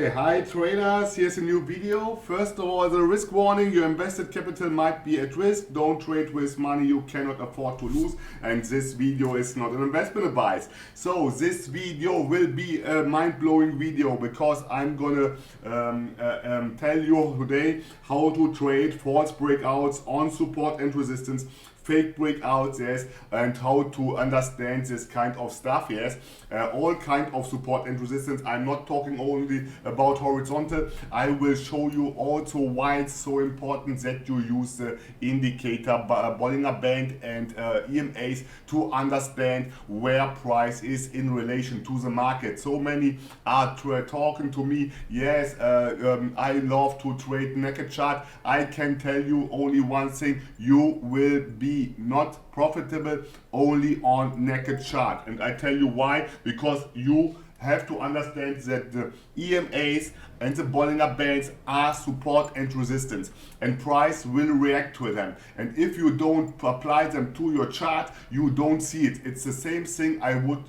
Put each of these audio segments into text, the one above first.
Okay, hi traders, here's a new video. First of all, the risk warning, your invested capital might be at risk. Don't trade with money you cannot afford to lose, and this video is not an investment advice. So this video will be a mind-blowing video because I'm gonna tell you today how to trade false breakouts on support and resistance, fake breakouts, yes, and how to understand this kind of stuff, yes. All kind of support and resistance. I'm not talking only about horizontal. I will show you also why it's so important that you use the indicator Bollinger Band and EMAs to understand where price is in relation to the market. So many are talking to me, yes, I love to trade naked chart. I can tell you only one thing: you will be not profitable only on naked chart. And I tell you why: because you have to understand that the EMAs and the Bollinger Bands are support and resistance, and price will react to them. And if you don't apply them to your chart, you don't see it. It's the same thing I would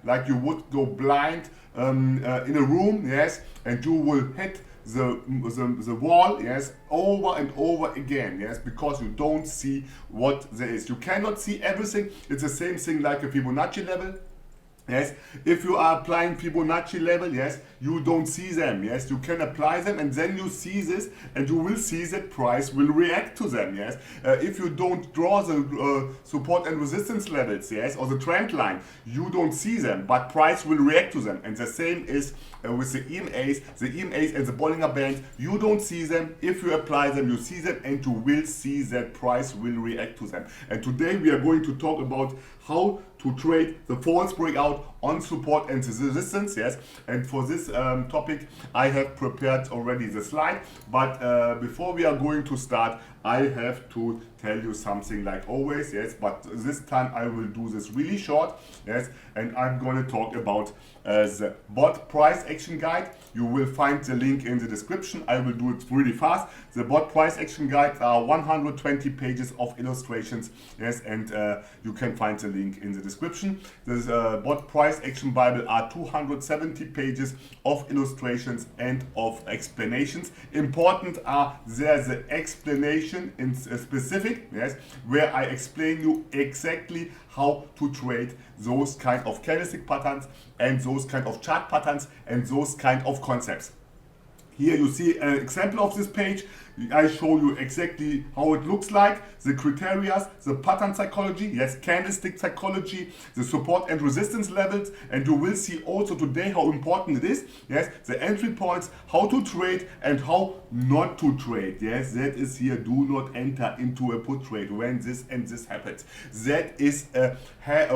like you would go blind in a room, yes, and you will hit the wall, yes, over and over again, yes, because you don't see what there is. You cannot see everything. It's the same thing like a Fibonacci level. Yes, if you are applying Fibonacci level, yes, you don't see them, yes, you can apply them and then you see this and you will see that price will react to them, yes. If you don't draw the support and resistance levels, yes, or the trend line, you don't see them, but price will react to them. And the same is with the EMAs and the Bollinger Band. You don't see them. If you apply them, you see them, and you will see that price will react to them. And today we are going to talk about how to trade the false breakout on support and resistance, yes. And for this topic I have prepared already the slide, but before we are going to start, I have to tell you something like always, yes, but this time I will do this really short, yes, and I'm going to talk about the BOTT price action guide. You will find the link in the description. I will do it really fast. The BOTT price action guide are 120 pages of illustrations, yes, and you can find the link in the description. The BOTT price action bible are 270 pages of illustrations and of explanations. Important are there the explanation in specific, yes, where I explain you exactly how to trade those kind of candlestick patterns and those kind of chart patterns and those kind of concepts. Here you see an example of this page. I show you exactly how it looks like, the criteria, the pattern psychology, yes, candlestick psychology, the support and resistance levels, and you will see also today how important it is, yes, the entry points, how to trade and how not to trade, yes, that is here. Do not enter into a put trade when this and this happens. That is a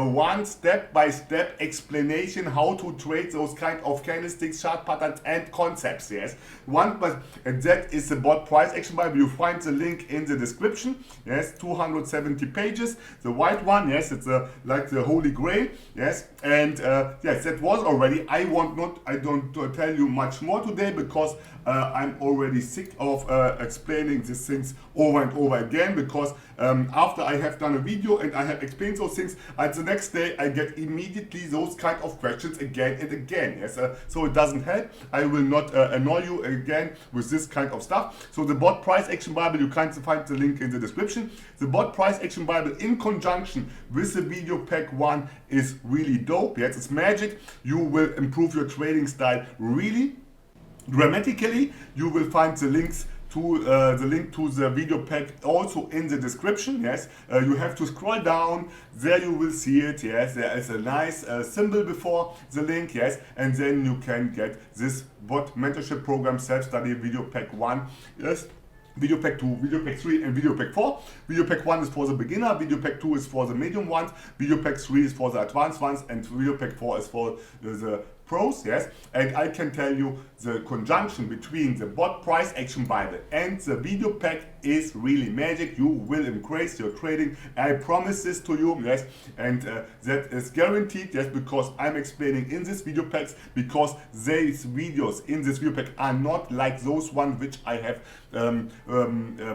one step-by-step explanation how to trade those kind of candlesticks, chart patterns and concepts, yes. And that is the BOTT price action bible. You find the link in the description, yes, 270 pages. The white one, yes, it's like the holy grail, yes. And yes, that was already. I don't tell you much more today because I'm already sick of explaining these things over and over again, because after I have done a video and I have explained those things, and the next day I get immediately those kind of questions again and again, yes. So it doesn't help. I will not annoy you again with this kind of stuff. So the BOTT price action bible, you can find the link in the description. The BOTT price action bible in conjunction with the video pack 1 is really dope, yes. It's magic. You will improve your trading style really dramatically. You will find the links to the link to the video pack also in the description, yes. You have to scroll down, there you will see it, yes. There is a nice symbol before the link, yes, and then you can get this BOTT mentorship program self-study video pack 1, yes. Video pack 2, video pack 3 and video pack 4. Video pack 1 is for the beginner, video pack 2 is for the medium ones, video pack 3 is for the advanced ones, and video pack 4 is for the pros, yes. And I can tell you the conjunction between the BOTT price action bible and the video pack is really magic. You will increase your trading. I promise this to you, yes. And that is guaranteed, yes, because I'm explaining in this video packs, because these videos in this video pack are not like those ones which I have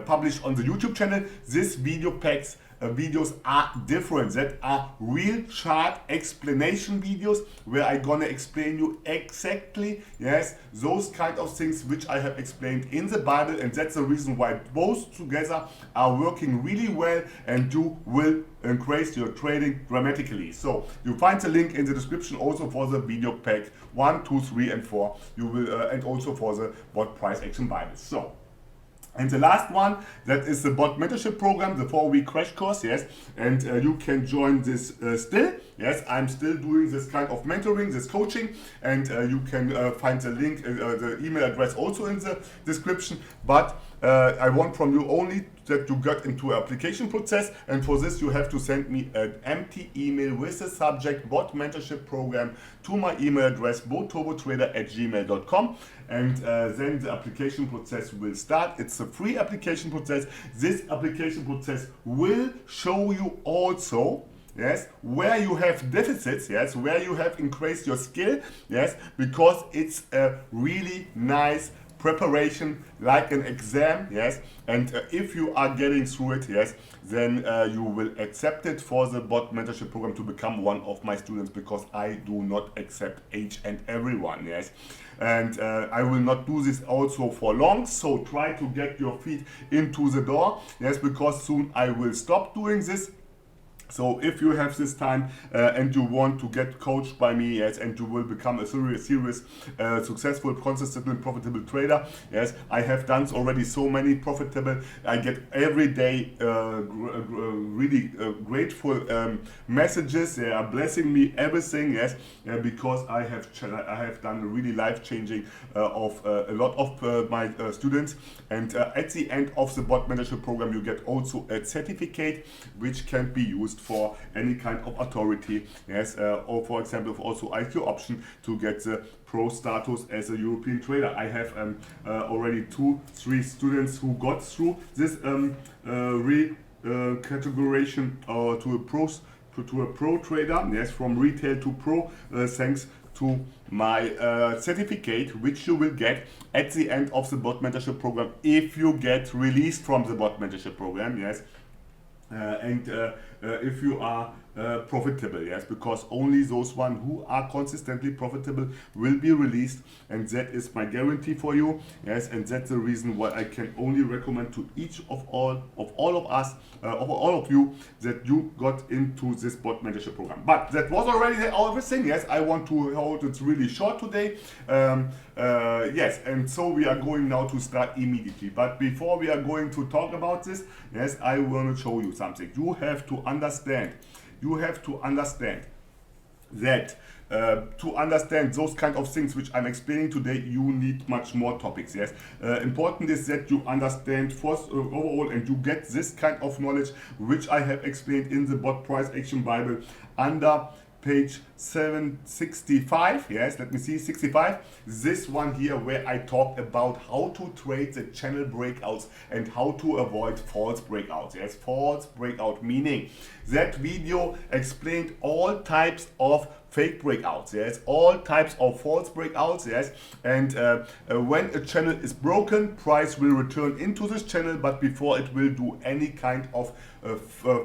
published on the YouTube channel. This video packs videos are different. That are real chart explanation videos where I gonna explain you exactly, yes, those kind of things which I have explained in the Bible, and that's the reason why both together are working really well, and you will increase your trading dramatically. So you find the link in the description also for the video pack 1, 2, 3, and 4. You will and also for the BOTT price action Bible. So. And the last one, that is the BOTT Mentorship program, the 4-week crash course, yes. And you can join this still, yes. I'm still doing this kind of mentoring, this coaching, and you can find the link, the email address also in the description. But I want from you only that you get into an application process, and for this you have to send me an empty email with the subject BOTT Mentorship program to my email address boturbotrader@gmail.com, and then the application process will start. It's a free application process. This application process will show you also, yes, where you have deficits, yes, where you have increased your skill, yes, because it's a really nice preparation like an exam, yes, and if you are getting through it, yes, then you will accept it for the BOTT Mentorship program to become one of my students, because I do not accept each and everyone, yes. And I will not do this also for long, so try to get your feet into the door, yes, because soon I will stop doing this. So if you have this time and you want to get coached by me, yes, and you will become a serious, successful, consistent, and profitable trader, yes, I have done already so many profitable. I get every day really grateful messages. They are blessing me everything, yes, because I have done a really life-changing of a lot of my students. And at the end of the BOTT Mentorship program, you get also a certificate which can be used for any kind of authority, yes, or for example also IQ option to get the pro status as a European trader. I have already 2-3 students who got through this categorization to a pro trader, yes, from retail to pro, thanks to my certificate, which you will get at the end of the BOTT Mentorship program if you get released from the BOTT Mentorship program, yes. And if you are profitable, yes, because only those one who are consistently profitable will be released, and that is my guarantee for you, yes. And that's the reason why I can only recommend to each of all of us, of all of you, that you got into this BOTT Mentorship program. But that was already everything, yes. I want to hold it really short today, yes, and so we are going now to start immediately. But before we are going to talk about this, yes, I want to show you something. You have to understand that to understand those kind of things which I'm explaining today, you need much more topics, yes. Important is that you understand first overall, and you get this kind of knowledge which I have explained in the BOTT Price Action Bible under page 765, yes, let me see, 65, this one here where I talk about how to trade the channel breakouts and how to avoid false breakouts, yes, false breakout, meaning that video explained all types of fake breakouts, yes, all types of false breakouts, yes, and when a channel is broken, price will return into this channel, but before it will do any kind of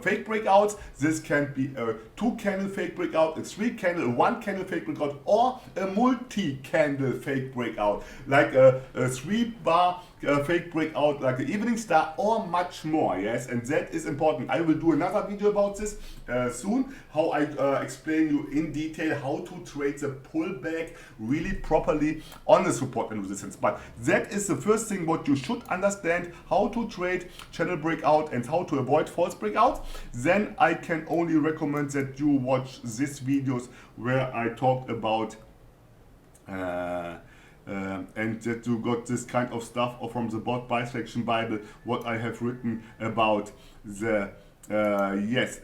fake breakouts. This can be a 2-candle fake breakout, a 3-candle, a 1-candle fake breakout, or a multi-candle fake breakout, like a 3-bar fake breakout, like the evening star, or much more, yes. And that is important. I will do another video about this soon, how I explain you in detail how to trade the pullback really properly on the support and resistance. But that is the first thing what you should understand, how to trade channel breakout and how to avoid false breakouts. Then I can only recommend that you watch these videos where I talk about and that you got this kind of stuff from the BOTT Price Action Bible, what I have written about the this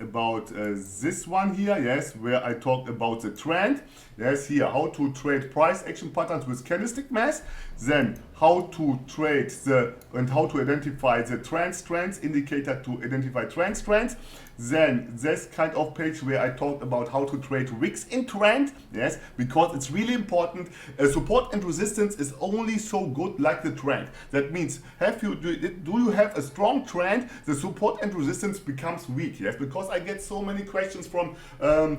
one here, yes, where I talk about the trend, yes, here how to trade price action patterns with candlestick mass, then how to trade and how to identify the trends indicator to identify trends, then this kind of page where I talked about how to trade wicks in trend, yes, because it's really important. Support and resistance is only so good like the trend. That means, do you have a strong trend, the support and resistance becomes weak, yes, because I get so many questions from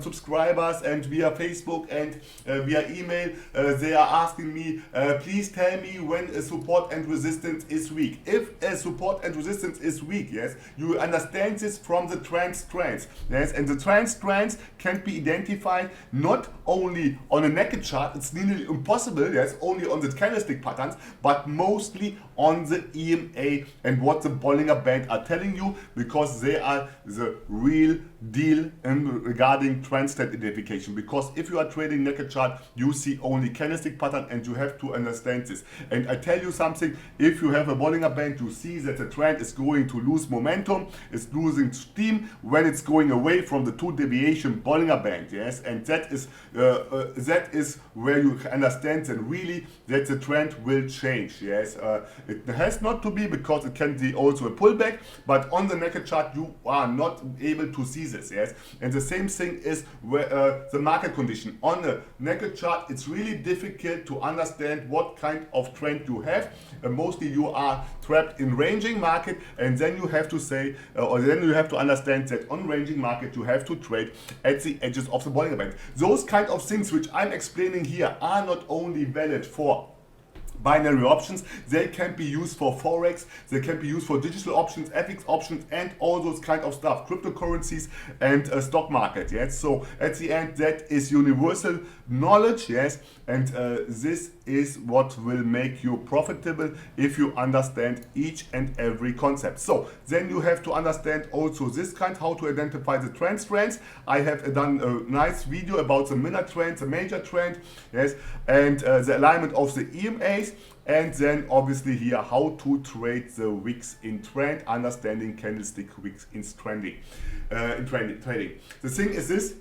subscribers and via Facebook and via email. They are asking me, please tell me when a support and resistance is weak. If a support and resistance is weak, yes, you understand this from the trends, yes, and the trends can be identified not only on a naked chart, it's nearly impossible, yes, only on the candlestick patterns, but mostly on the EMA and what the Bollinger Band are telling you, because they are the real deal regarding trend state identification. Because if you are trading naked chart, you see only candlestick pattern, and you have to understand this. And I tell you something, if you have a Bollinger Band, you see that the trend is going to lose momentum, it's losing steam when it's going away from the 2 deviation Bollinger Band, yes, and that is where you understand then really that the trend will change, yes. It has not to be, because it can be also a pullback, but on the naked chart you are not able to see this, yes. And the same thing is where the market condition on the naked chart, it's really difficult to understand what kind of trend you have. Mostly you are trapped in ranging market, and then you have to say, or then you have to understand that on ranging market you have to trade at the edges of the Bollinger Band. Those kind of things which I'm explaining here are not only valid for binary options, they can be used for Forex, they can be used for digital options, FX options, and all those kind of stuff, cryptocurrencies and stock market, yes. So at the end, that is universal knowledge, yes, and this is what will make you profitable if you understand each and every concept. So then you have to understand also this kind, how to identify the trends. I have done a nice video about the minor trend, the major trend, yes, and the alignment of the EMAs. And then obviously here how to trade the wicks in trend, understanding candlestick wicks in trading. The thing is this,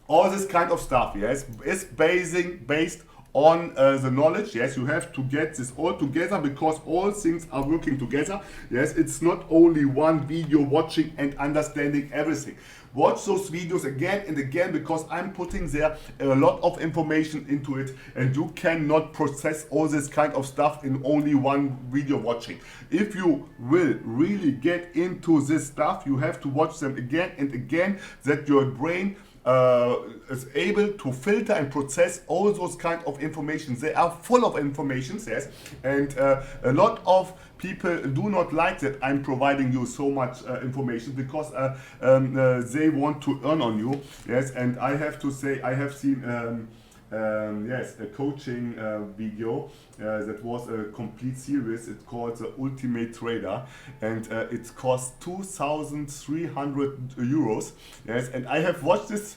all this kind of stuff, yes, is based on the knowledge, yes. You have to get this all together, because all things are working together, yes. It's not only one video watching and understanding everything. Watch those videos again and again, because I'm putting there a lot of information into it, and you cannot process all this kind of stuff in only one video watching. If you will really get into this stuff, you have to watch them again and again, that your brain is able to filter and process all those kind of information. They are full of information, yes, and a lot of people do not like that I'm providing you so much information, because they want to earn on you, yes. And I have to say, I have seen yes, a coaching video that was a complete series. It's called the Ultimate Trader, and it costs 2,300 euros, yes. And I have watched this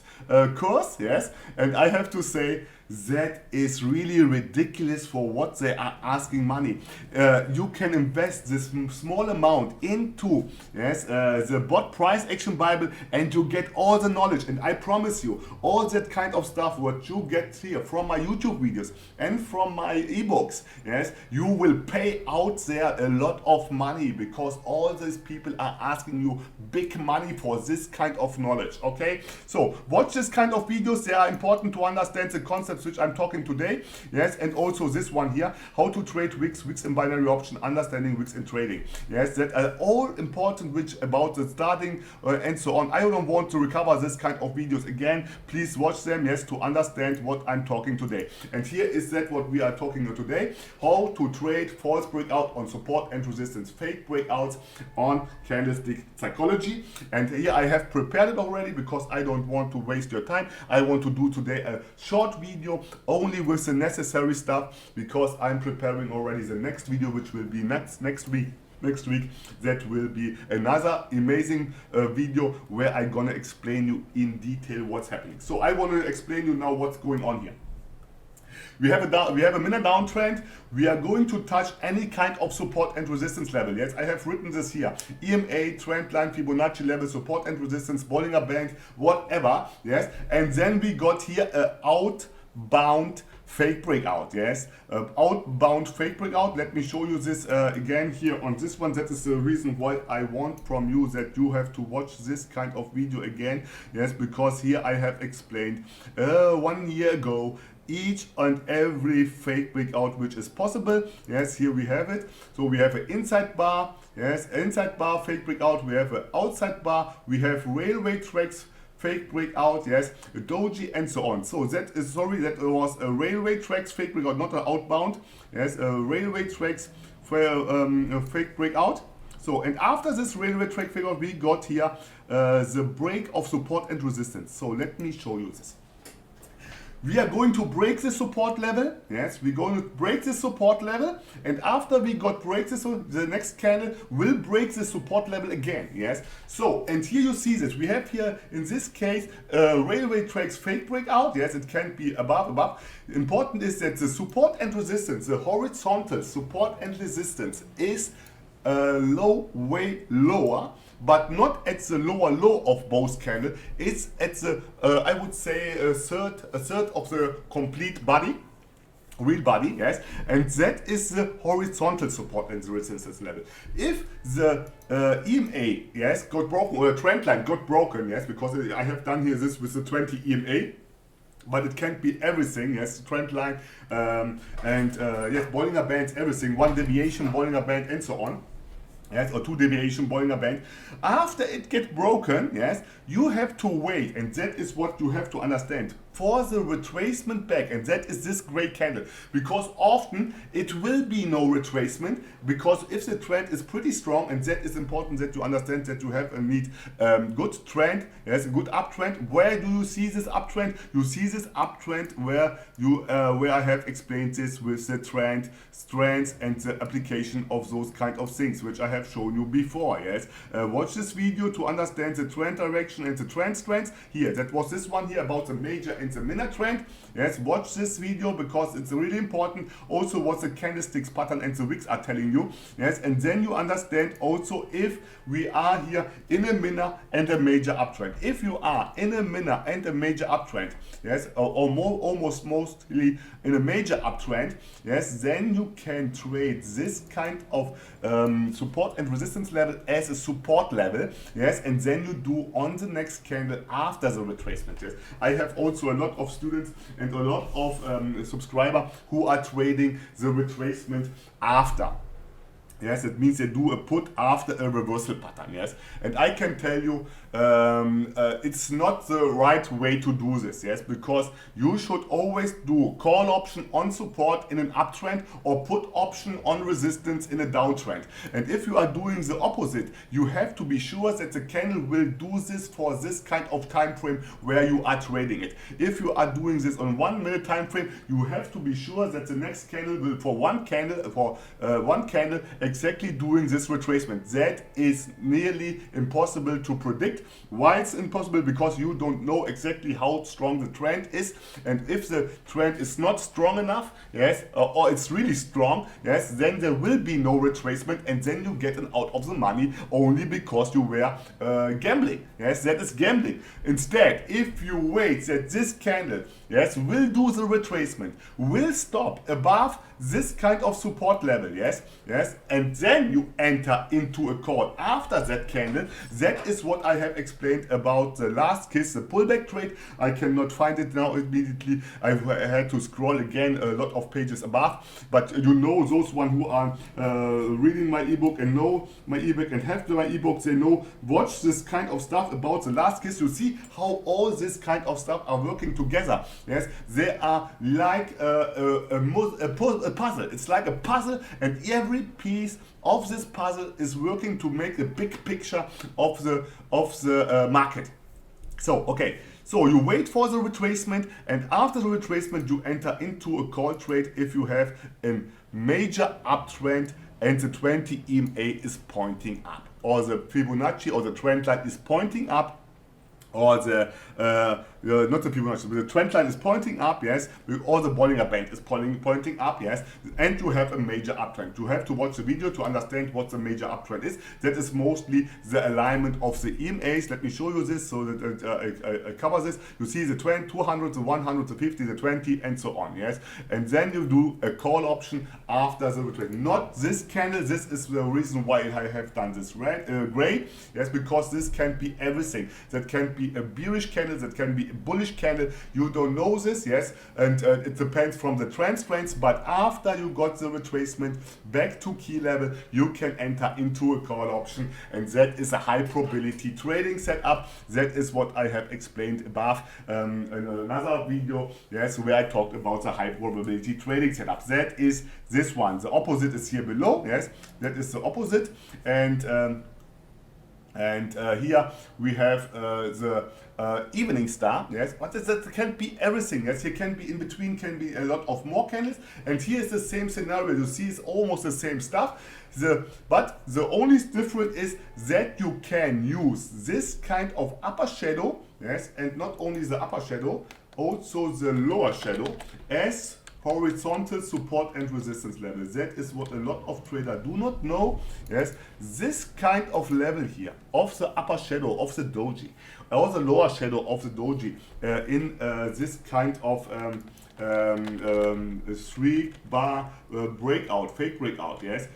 course, yes, and I have to say, that is really ridiculous for what they are asking money. You can invest this small amount into, yes, the BOTT price action Bible, and you get all the knowledge. And I promise you, all that kind of stuff what you get here from my YouTube videos and from my ebooks, yes, you will pay out there a lot of money, because all these people are asking you big money for this kind of knowledge. Okay, so watch this kind of videos. They are important to understand the concepts which I'm talking today, yes, and also this one here, how to trade wicks in binary option, understanding wicks in trading, yes, that are all important, which about the starting and so on. I don't want to recover this kind of videos again. Please watch them, yes, to understand what I'm talking today. And here is that what we are talking about today, how to trade false breakout on support and resistance, fake breakouts on candlestick psychology. And here I have prepared it already, because I don't want to waste your time. I want to do today a short video only with the necessary stuff, because I'm preparing already the next video, which will be next week. That will be another amazing video where I'm gonna explain you in detail what's happening. So I want to explain you now what's going on here. We have a minor downtrend. We are going to touch any kind of support and resistance level. Yes, I have written this here: EMA, trend line, Fibonacci level, support and resistance, Bollinger Band, whatever. Yes, and then we got here a outbound fake breakout, yes, outbound fake breakout. Let me show you this again here on this one. That is the reason why I want from you that you have to watch this kind of video again, yes, because here I have explained 1 year ago each and every fake breakout which is possible. Yes, here we have it. So we have an inside bar, yes, inside bar fake breakout, we have an outside bar, we have railway tracks fake breakout, yes, a doji and so on. So that is, sorry, that was a railway tracks fake breakout, not an outbound, yes, a railway tracks fake breakout. So, and after this railway track fake breakout, we got here the break of support and resistance. So let me show you this. We are going to break the support level. Yes, we're going to break the support level, and after we break this, the next candle will break the support level again. Yes, so, and here you see this. We have here in this case railway tracks fake breakout. Yes, it can be above. Important is that the support and resistance, the horizontal support and resistance, is way lower, but not at the lower low of both candles. It's at the I would say a third of the complete body, real body, yes, and that is the horizontal support and the resistance level. If the EMA, yes, got broken, or a trend line got broken, yes, because I have done here this with the 20 EMA, but it can't be everything, yes, trend line and yes, Bollinger Bands, everything, 1 deviation Bollinger Band and so on. Yes, or 2 deviation Bollinger Band. After it gets broken, yes, you have to wait, and that is what you have to understand, for the retracement back, and that is this gray candle, because often it will be no retracement, because if the trend is pretty strong, and that is important that you understand that you have a need good trend, yes, a good uptrend. Where do you see this uptrend? You see this uptrend where you where I have explained this with the trend strands and the application of those kind of things which I have shown you before. Yes, watch this video to understand the trend direction and the trend strands. Here, that was this one here about the major and the minor trend. Yes, watch this video because it's really important. Also what the candlesticks pattern and the wicks are telling you. Yes, and then you understand also if we are here in a minor and a major uptrend. If you are in a minor and a major uptrend, yes, or more, almost mostly in a major uptrend, yes, then you can trade this kind of support and resistance level as a support level, yes, and then you do on the next candle after the retracement. Yes, I have also a lot of students and a lot of subscribers who are trading the retracement after. Yes, it means they do a put after a reversal pattern. Yes, and I can tell you it's not the right way to do this. Yes, because you should always do call option on support in an uptrend or put option on resistance in a downtrend. And if you are doing the opposite, you have to be sure that the candle will do this for this kind of time frame where you are trading it. If you are doing this on 1 minute time frame, you have to be sure that the next candle will for one candle exactly doing this retracement. That is nearly impossible to predict. Why it's impossible? Because you don't know exactly how strong the trend is, and if the trend is not strong enough, yes, or it's really strong, yes, then there will be no retracement, and then you get an out of the money only because you were gambling. Yes, that is gambling. Instead, if you wait that this candle, yes, will do the retracement, will stop above this kind of support level, yes, and then you enter into a call after that candle. That is what I have explained about the last kiss, the pullback trade. I cannot find it now immediately. I had to scroll again a lot of pages above, but you know, those one who are reading my ebook and know my ebook and have my ebook, they know, watch this kind of stuff about the last kiss. You see how all this kind of stuff are working together. Yes, they are like a puzzle. It's like a puzzle, and every piece of this puzzle is working to make a big picture of the market. So okay, so you wait for the retracement, and after the retracement you enter into a call trade if you have a major uptrend and the 20 EMA is pointing up, or the Fibonacci or the trend line is pointing up, or the not the Fibonacci, but the trend line is pointing up, yes, or the Bollinger Band is pointing up, yes, and you have a major uptrend. You have to watch the video to understand what the major uptrend is. That is mostly the alignment of the EMAs. Let me show you this so that I cover this. You see the 200, the 100, the 50, the 20, and so on, yes, and then you do a call option after the retracement. Not this candle. This is the reason why I have done this gray, yes, because this can be everything. That can be a bearish candle, that can be a bullish candle. You don't know this, yes, and it depends from the trend strengths, but after you got the retracement back to key level, you can enter into a call option, and that is a high probability trading setup. That is what I have explained above in another video, yes, where I talked about the high probability trading setup. That is this one. The opposite is here below, yes, that is the opposite, and here we have the evening star, yes, but that can be everything, yes, here can be in between, can be a lot of more candles, and here is the same scenario. You see it's almost the same stuff, but the only difference is that you can use this kind of upper shadow, yes, and not only the upper shadow, also the lower shadow as horizontal support and resistance level. That is what a lot of traders do not know. Yes, this kind of level here of the upper shadow of the doji or the lower shadow of the doji in this kind of 3-bar breakout, fake breakout, yes,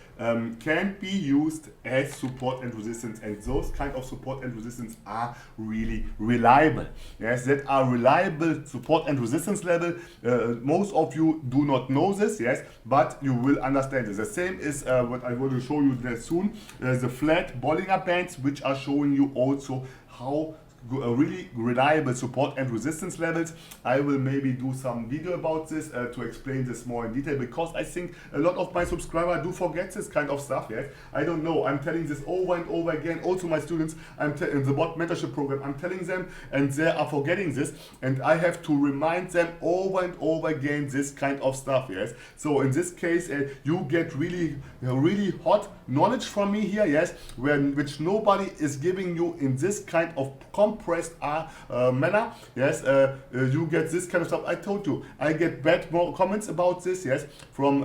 can be used as support and resistance, and those kind of support and resistance are really reliable. Yes, that are reliable support and resistance level. Most of you do not know this, yes, but you will understand this. The same is what I want to show you there soon, the flat Bollinger Bands, which are showing you also how really reliable support and resistance levels. I will maybe do some video about this to explain this more in detail, because I think a lot of my subscribers do forget this kind of stuff. Yes, I don't know. I'm telling this over and over again. Also, my students, in the BOTT mentorship program, I'm telling them, and they are forgetting this, and I have to remind them over and over again this kind of stuff. Yes. So in this case, you get really hot knowledge from me here. Yes, which nobody is giving you in this kind of compressed manner. Yes, you get this kind of stuff. I told you, I get bad comments about this, yes, from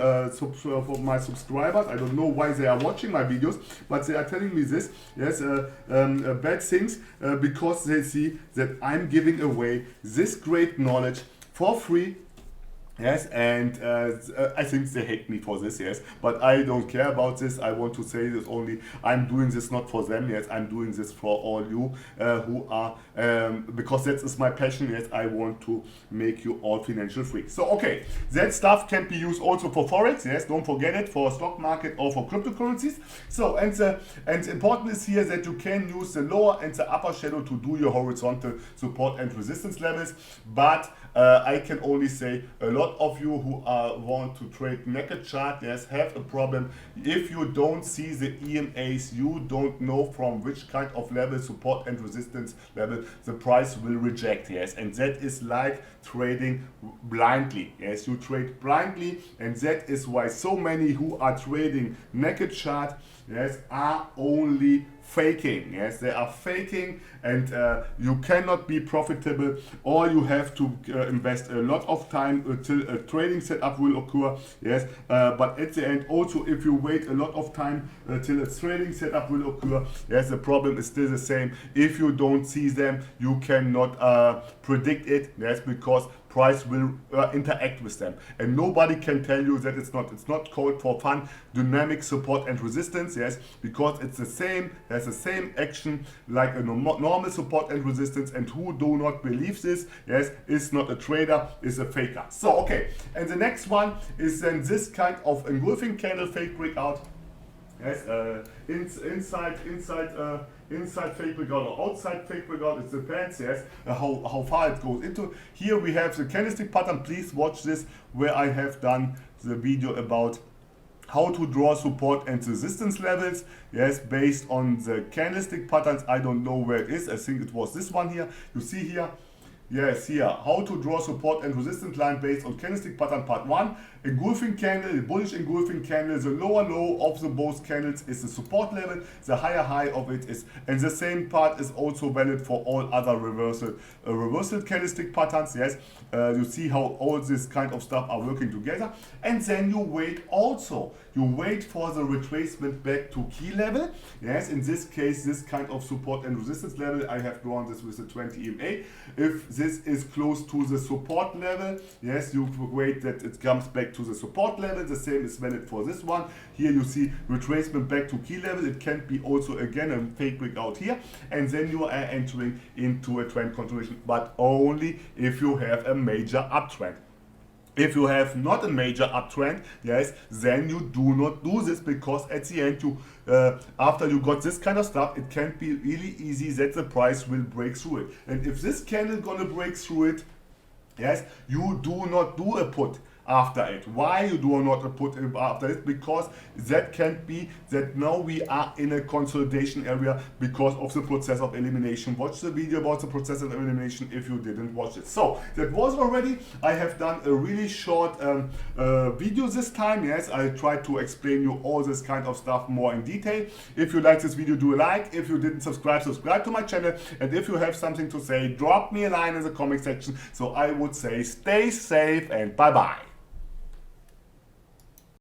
my subscribers. I don't know why they are watching my videos, but they are telling me this, yes, bad things, because they see that I'm giving away this great knowledge for free. Yes, and I think they hate me for this, yes, but I don't care about this. I want to say this only, I'm doing this not for them, yes, I'm doing this for all you who are, because that is my passion, yes, I want to make you all financial free. So, okay, that stuff can be used also for Forex, yes, don't forget it, for stock market or for cryptocurrencies. So, and important is here that you can use the lower and the upper shadow to do your horizontal support and resistance levels, but I can only say a lot of you who want to trade naked chart, yes, have a problem. If you don't see the EMAs, you don't know from which kind of level, support and resistance level, the price will reject, yes, and that is like trading blindly. Yes, you trade blindly, and that is why so many who are trading naked chart, yes, are only faking. Yes, they are faking, and you cannot be profitable, or you have to invest a lot of time until a trading setup will occur. Yes, but at the end, also if you wait a lot of time till a trading setup will occur, yes, the problem is still the same. If you don't see them, you cannot predict it. Yes, because price will interact with them, and nobody can tell you that it's not called for fun dynamic support and resistance. Yes, because it's the same, has the same action like a normal support and resistance, and who do not believe this, yes, is not a trader, is a faker. So okay, and the next one is then this kind of engulfing candle fake breakout. Yes, inside fake breakout or outside fake breakout, it depends, yes, how far it goes into. Here we have the candlestick pattern. Please watch this, where I have done the video about how to draw support and resistance levels, yes, based on the candlestick patterns. I don't know where it is. I think it was this one here. You see here. Yes, here, how to draw support and resistance line based on candlestick pattern part 1. engulfing candle, the bullish engulfing candle, the lower low of the both candles is the support level, the higher high of it is, and the same part is also valid for all other reversal candlestick patterns. Yes, you see how all this kind of stuff are working together, and then you wait also. You wait for the retracement back to key level. Yes, in this case, this kind of support and resistance level, I have drawn this with the 20 EMA. If this is close to the support level, yes, you wait that it comes back to the support level. The same is valid for this one. Here you see retracement back to key level. It can be also again a fake breakout here, and then you are entering into a trend continuation, but only if you have a major uptrend. If you have not a major uptrend, yes, then you do not do this, because at the end, you after you got this kind of stuff, it can be really easy that the price will break through it. And if this candle gonna break through it, yes, you do not do a put after it. Why you do not put after it? Because that can be that now we are in a consolidation area because of the process of elimination. Watch the video about the process of elimination if you didn't watch it. So that was already, I have done a really short video this time. Yes, I tried to explain you all this kind of stuff more in detail. If you like this video, do a like. If you didn't subscribe to my channel. And if you have something to say, drop me a line in the comment section. So I would say stay safe and bye bye.